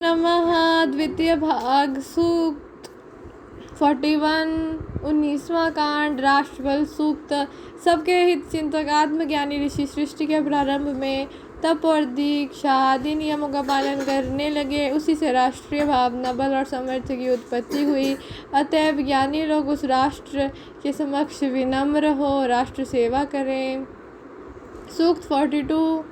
नमः। द्वितीय भाग सूक्त 41 19वां कांड राष्ट्रबल सूक्त। सबके हित चिंतक आत्मज्ञानी ऋषि सृष्टि के प्रारंभ में तप और दीक्षा आदि नियमों का पालन करने लगे। उसी से राष्ट्रीय भावना बल और सामर्थ्य की उत्पत्ति हुई। अतएव ज्ञानी लोग उस राष्ट्र के समक्ष विनम्र हो राष्ट्र सेवा करें। सूक्त 42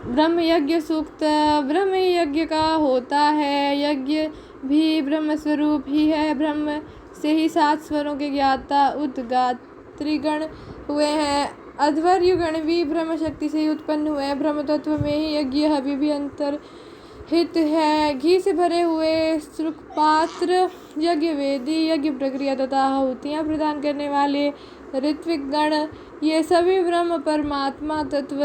ब्रह्म यज्ञ सूक्त। ब्रह्म ही यज्ञ का होता है, यज्ञ भी ब्रह्म स्वरूप ही है। ब्रह्म से ही 7 स्वरों के ज्ञाता उद्गात्रीगण हुए हैं। अध्वर्युगण भी ब्रह्म शक्ति से ही उत्पन्न हुए हैं। ब्रह्म तत्व में ही यज्ञ अभी भी अंतर्हित है। घी से भरे हुए श्रुकपात्र यज्ञ वेदी यज्ञ प्रक्रिया तथा आहुतियाँ प्रदान करने वाले ऋत्विक गण, ये सभी ब्रह्म परमात्मा तत्व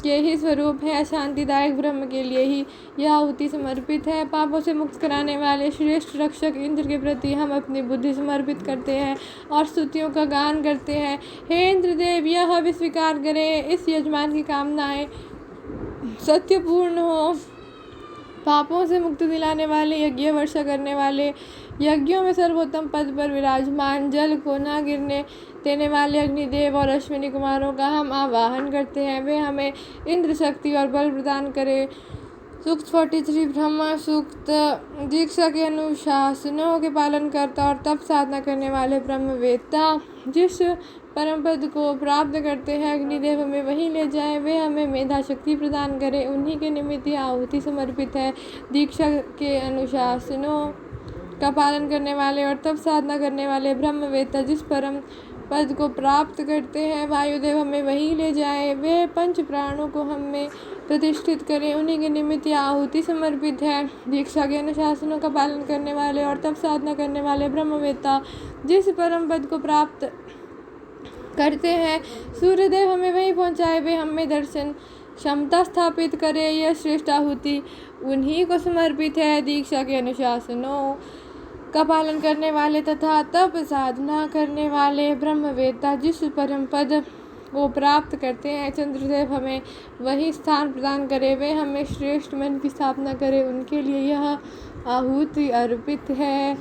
के ही स्वरूप है। शांतिदायक ब्रह्म के लिए ही यह आहुति समर्पित है। पापों से मुक्त कराने वाले श्रेष्ठ रक्षक इंद्र के प्रति हम अपनी बुद्धि समर्पित करते हैं और स्तुतियों का गान करते हैं। हे इंद्रदेव, यह भी स्वीकार करें, इस यजमान की कामनाएं सत्यपूर्ण हो। पापों से मुक्ति दिलाने वाले यज्ञ वर्षा करने वाले, यज्ञों में सर्वोत्तम पद पर विराजमान, जल को न गिरने देने वाले अग्निदेव और अश्विनी कुमारों का हम आवाहन करते हैं। वे हमें इंद्र शक्ति और बल प्रदान करें। सूक्त 43 ब्रह्मा सूक्त। दीक्षा के अनुशासनों के पालन करता और तप साधना करने वाले ब्रह्मवेत्ता जिस परम पद को प्राप्त करते हैं, अग्निदेव हमें वहीं ले जाए। वे हमें मेधा शक्ति प्रदान करें, उन्हीं के निमित्त यह आहुति समर्पित है। दीक्षा के अनुशासनों का पालन करने वाले और तप साधना करने वाले ब्रह्मवेत्ता जिस परम पद को प्राप्त करते हैं, वायुदेव हमें वहीं ले जाए। वे पंच प्राणों को हमें प्रतिष्ठित करें, उन्हीं के निमित्त यह आहुति समर्पित है। दीक्षा के अनुशासनों का पालन करने वाले और तप साधना करने वाले ब्रह्मवेत्ता जिस परम पद को प्राप्त करते हैं, सूर्यदेव हमें वहीं पहुँचाए। वे हमें दर्शन क्षमता स्थापित करे, यह श्रेष्ठ आहुति उन्हीं को समर्पित है। दीक्षा के अनुशासनों का पालन करने वाले तथा तप साधना करने वाले ब्रह्मवेत्ता जिस परम पद को प्राप्त करते हैं, चंद्रदेव हमें वही स्थान प्रदान करे। वे हमें श्रेष्ठ मन की स्थापना करे, उनके लिए यह आहुति अर्पित है।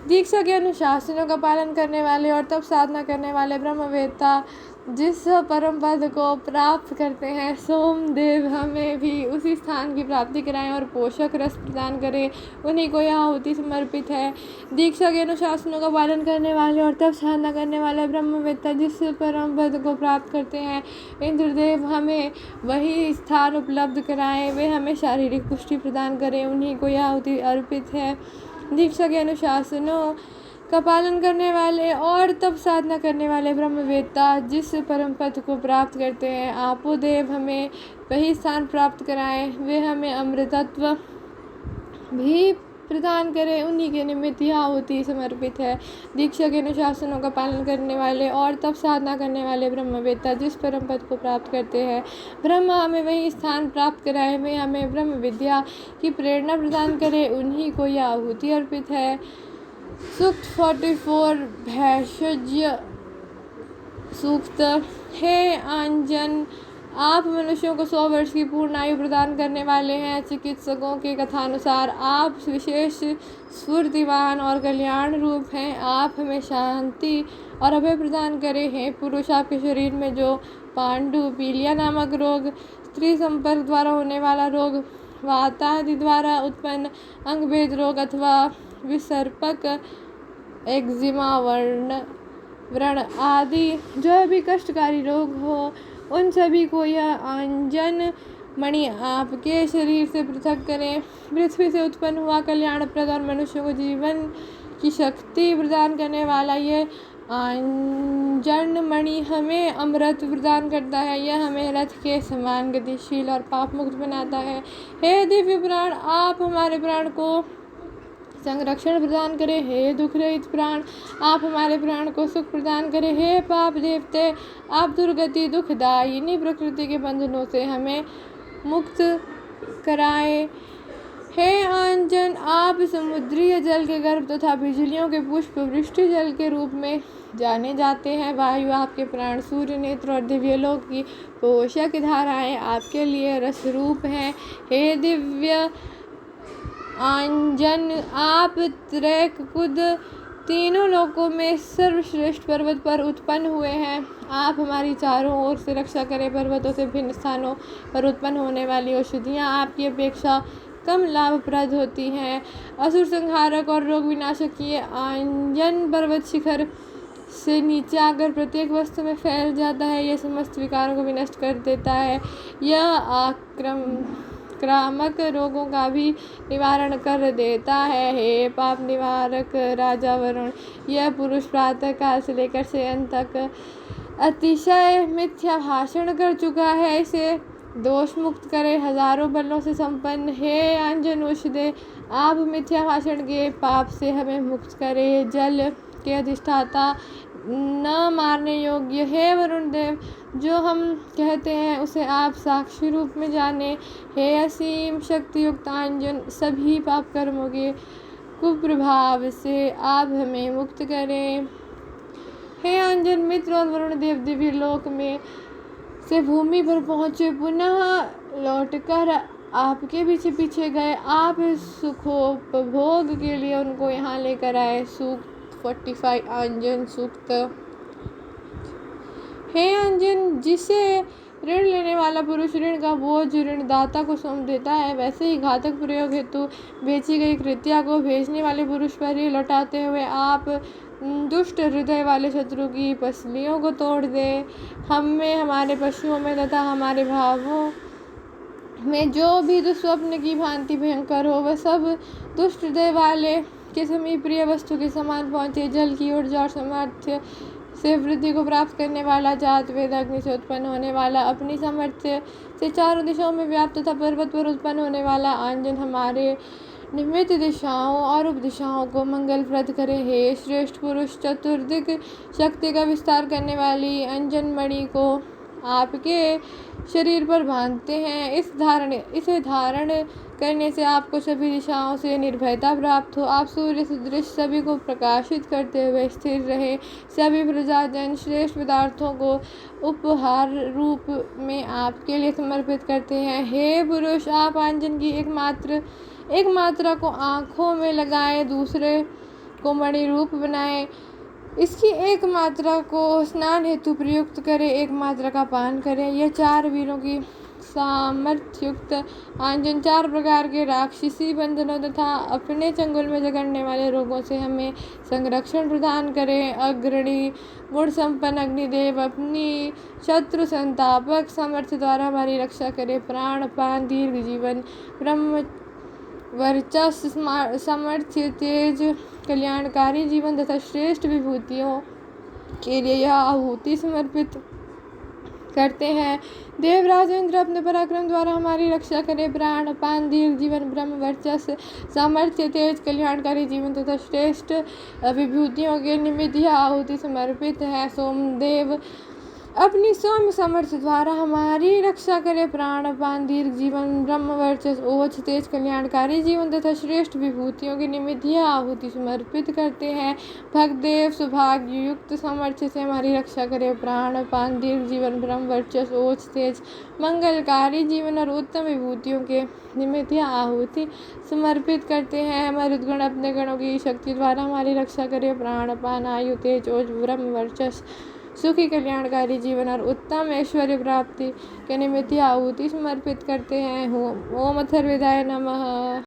दीक्षा के अनुशासनों का पालन करने वाले और तप साधना करने वाले ब्रह्मवेत्ता जिस परम पद को प्राप्त करते हैं, सोमदेव हमें भी उसी स्थान की प्राप्ति कराएं और पोषक रस प्रदान करें, उन्हीं को यह आहुति समर्पित है। दीक्षा के अनुशासनों का पालन करने वाले और तप साधना करने वाले ब्रह्मवेत्ता जिस परम पद को प्राप्त करते हैं, इंद्रदेव हमें वही स्थान उपलब्ध कराएं। वे हमें शारीरिक पुष्टि प्रदान करें, उन्हीं को यह आहुति अर्पित है। दीक्षा के अनुशासनों का पालन करने वाले और तप साधना करने वाले ब्रह्मवेत्ता जिस परम पद को प्राप्त करते हैं, आपोदेव हमें वही स्थान प्राप्त कराएं। वे हमें अमृतत्व भी प्रदान करें, उन्हीं के निमित्त यह आहुति समर्पित है। दीक्षा के अनुशासनों का पालन करने वाले और तप साधना करने वाले ब्रह्मवेत्ता जिस परम पद को प्राप्त करते हैं, ब्रह्मा हमें वही स्थान प्राप्त कराए। वे हमें ब्रह्म विद्या की प्रेरणा प्रदान करें, उन्हीं को यह आहुति अर्पित है। सूक्त 44 भैषज सूक्त। हे आंजन, आप मनुष्यों को 100 वर्ष की पूर्ण आयु प्रदान करने वाले हैं। चिकित्सकों के कथानुसार आप विशेष स्फूर्तिवान और कल्याण रूप हैं। आप हमें शांति और अभय प्रदान करें। हैं पुरुष, आपके शरीर में जो पांडु पीलिया नामक रोग, स्त्री संपर्क द्वारा होने वाला रोग, वातादि द्वारा उत्पन्न अंगभेद रोग अथवा विसर्पक, एक्जिमा, व्रण आदि जो भी कष्टकारी रोग हो, उन सभी को यह आंजन मणि आपके शरीर से पृथक करें। पृथ्वी से उत्पन्न हुआ कल्याणप्रद और मनुष्यों को जीवन की शक्ति प्रदान करने वाला यह आंजन मणि हमें अमृत प्रदान करता है। यह हमें रथ के समान गतिशील और पाप मुक्त बनाता है। हे दिव्य प्राण, आप हमारे प्राण को संरक्षण प्रदान करें। हे दुख रहित प्राण, आप हमारे प्राण को सुख प्रदान करें। हे पाप देवते, आप दुर्गति दुखदायिनी प्रकृति के बंधनों से हमें मुक्त कराएं। हे आंजन, आप समुद्रीय जल के गर्भ तथा बिजलियों के पुष्प वृष्टि जल के रूप में जाने जाते हैं। वायु आपके प्राण, सूर्य नेत्र और दिव्यलोक की पोषक धाराएं आपके लिए रसरूप हैं। हे दिव्य आंजन आप त्रैकुद तीनों लोकों में सर्वश्रेष्ठ पर्वत पर उत्पन्न हुए हैं। आप हमारी चारों ओर से रक्षा करें। पर्वतों से भिन्न स्थानों पर उत्पन्न होने वाली औषधियाँ आपकी अपेक्षा कम लाभप्रद होती हैं। असुर संहारक और रोग विनाशक ये आंजन पर्वत शिखर से नीचे आकर प्रत्येक वस्तु में फैल जाता है। यह समस्त विकारों को विनष्ट कर देता है। यह क्रामक रोगों का भी निवारण कर देता है। हे पाप निवारक राजा वरुण, यह पुरुष प्रातः काल से लेकर शयन तक अतिशय मिथ्या भाषण कर चुका है। इसे दोष मुक्त करे। हजारों बलों से संपन्न हे अंजन औषधे, आप मिथ्या भाषण के पाप से हमें मुक्त करे। जल के अधिष्ठाता, न मारने योग्य हे वरुण देव, जो हम कहते हैं उसे आप साक्षी रूप में जाने। हे असीम शक्ति युक्त अंजन, सभी पाप कर्मों के कुप्रभाव से आप हमें मुक्त करें। हे अंजन मित्र और वरुण देव दिव्य लोक में से भूमि पर पहुँचे, पुनः लौटकर आपके पीछे पीछे गए। आप सुखोपभोग के लिए उनको यहाँ लेकर आए। सूक्त 45 अंजन सूक्त। हे अंजन, जिसे ऋण लेने वाला पुरुष ऋण का बोझ ऋणदाता को सौंप देता है, वैसे ही घातक प्रयोग हेतु बेची गई कृत्या को भेजने वाले पुरुष पर ही लौटाते हुए आप दुष्ट हृदय वाले शत्रु की पसलियों को तोड़ दे। हम में, हमारे पशुओं में तथा हमारे भावों में जो भी दुस्वप्न की भांति भयंकर हो, वह सब दुष्ट हृदय वाले के समीप प्रिय वस्तु के समान पहुँचे। जल की ऊर्जा और सामर्थ्य से वृद्धि को प्राप्त करने वाला, जात वेद अग्नि से उत्पन्न होने वाला, अपनी सामर्थ्य से चारों दिशाओं में व्याप्त तथा पर्वत पर उत्पन्न होने वाला अंजन हमारे निमित्त दिशाओं और उपदिशाओं को मंगलप्रद करे। हे श्रेष्ठ पुरुष, चतुर्दिक शक्ति का विस्तार करने वाली अंजन मणि को आपके शरीर पर बांधते हैं। इसे धारण करने से आपको सभी दिशाओं से निर्भयता प्राप्त हो। आप सूर्य सदृश सभी को प्रकाशित करते हुए स्थिर रहे। सभी प्रजाजन श्रेष्ठ पदार्थों को उपहार रूप में आपके लिए समर्पित करते हैं। हे पुरुष, आप अंजन की एक मात्रा को आँखों में लगाए, दूसरे को मणि रूप बनाए, इसकी एक मात्रा को स्नान हेतु प्रयुक्त करें, एक मात्रा का पान करें। यह 4 वीरों की सामर्थ्युक्त अंजन 4 प्रकार के राक्षसी बंधनों तथा अपने चंगुल में जकड़ने वाले रोगों से हमें संरक्षण प्रदान करें। अग्रणी गुण संपन्न अग्निदेव, अपनी शत्रु संतापक सामर्थ्य द्वारा हमारी रक्षा करें। प्राण पान दीर्घ जीवन, ब्रह्म वर्चस्व, सामर्थ्य, तेज, कल्याणकारी जीवन तथा श्रेष्ठ विभूतियों के लिए यह आहुति समर्पित करते हैं। देवराज इंद्र, अपने पराक्रम द्वारा हमारी रक्षा करें। प्राण पान दीर्घ जीवन, ब्रह्म वर्चस्व, सामर्थ्य, तेज, कल्याणकारी जीवन तथा श्रेष्ठ विभूतियों के निमित्त यह आहुति समर्पित है। सोमदेव, अपनी सौम्य सामर्थ्य द्वारा हमारी रक्षा करें। प्राण पान दीर्घ जीवन, ब्रह्म वर्चस्व, ओज, तेज, कल्याणकारी जीवन तथा श्रेष्ठ विभूतियों के निमित्त यह आहुति समर्पित करते हैं। भगदेव, सौभाग्य युक्त सामर्थ्य से हमारी रक्षा करें। प्राण पान दीर्घ जीवन, ब्रह्म वर्चस्व, ओज, तेज, मंगलकारी जीवन और उत्तम विभूतियों के निमित्त यह आहुति समर्पित करते हैं। मरुदगण, अपने गणों की शक्ति द्वारा हमारी रक्षा करें। प्राण पान आयु, तेज, ओज, ब्रह्म वर्चस्व, सुखी कल्याणकारी जीवन और उत्तम ऐश्वर्य प्राप्ति के निमित्त आहुति समर्पित करते हैं। ओम अथर्ववेदाय नमः।